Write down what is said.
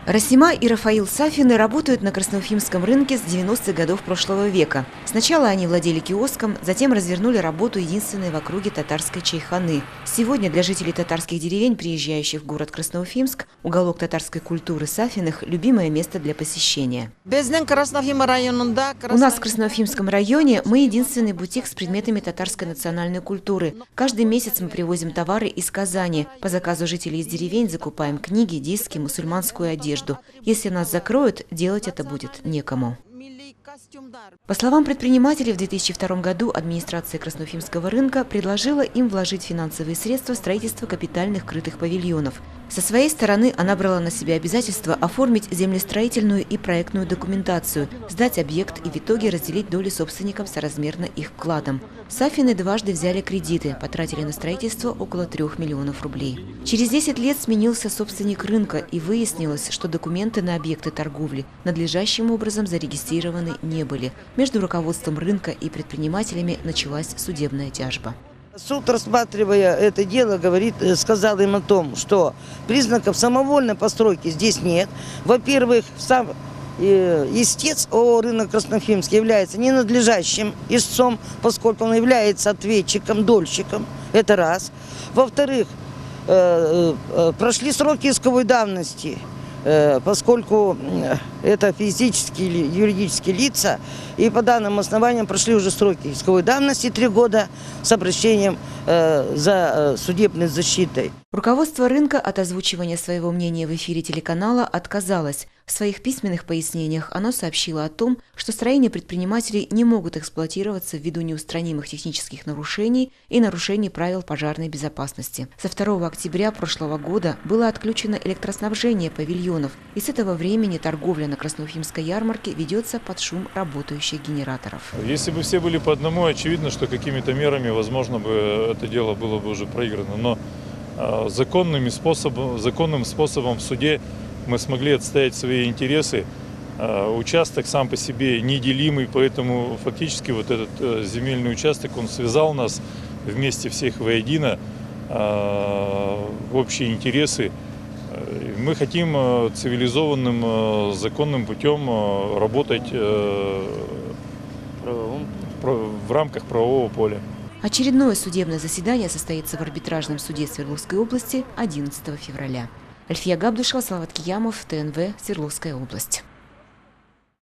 Расима и Рафаил Сафины работают на красноуфимском рынке с 90-х годов прошлого века. Сначала они владели киоском, затем развернули работу единственной в округе татарской чайханы. Сегодня для жителей татарских деревень, приезжающих в город Красноуфимск, уголок татарской культуры Сафиных – любимое место для посещения. У нас в Красноуфимском районе мы единственный бутик с предметами татарской национальной культуры. Каждый месяц мы привозим товары из Казани. По заказу жителей из деревень закупаем книги, диски, мусульманскую одежду. Если нас закроют, делать это будет некому. По словам предпринимателей, в 2002 году администрация Красноуфимского рынка предложила им вложить финансовые средства в строительство капитальных крытых павильонов. Со своей стороны она брала на себя обязательство оформить землестроительную и проектную документацию, сдать объект и в итоге разделить доли собственникам соразмерно их вкладам. Сафины дважды взяли кредиты, потратили на строительство около 3 миллионов рублей. Через 10 лет сменился собственник рынка и выяснилось, что документы на объекты торговли надлежащим образом зарегистрированы не были. Между руководством рынка и предпринимателями началась судебная тяжба. Суд, рассматривая это дело, сказал им о том, что признаков самовольной постройки здесь нет. Во-первых, сам истец ООО «Рынок Красноуфимский» является ненадлежащим истцом, поскольку он является ответчиком, дольщиком. Это раз. Во-вторых, прошли сроки исковой давности, поскольку это физические или юридические лица, и по данным основаниям прошли уже сроки исковой давности 3 года с обращением за судебной защитой. Руководство рынка от озвучивания своего мнения в эфире телеканала отказалось. В своих письменных пояснениях оно сообщило о том, что строения предпринимателей не могут эксплуатироваться ввиду неустранимых технических нарушений и нарушений правил пожарной безопасности. Со 2 октября прошлого года было отключено электроснабжение павильонов, и с этого времени торговля на Красноуфимской ярмарке ведется под шум работающих генераторов. Если бы все были по одному, очевидно, что какими-то мерами, возможно, бы это дело было бы уже проиграно. Но законным способом в суде мы смогли отстоять свои интересы. Участок сам по себе неделимый, поэтому фактически вот этот земельный участок, он связал нас вместе всех воедино в общие интересы. Мы хотим цивилизованным, законным путем работать в рамках правового поля. Очередное судебное заседание состоится в арбитражном суде Свердловской области 11 февраля. Альфия Габдушева, Салават Киямов, ТНВ, Свердловская область.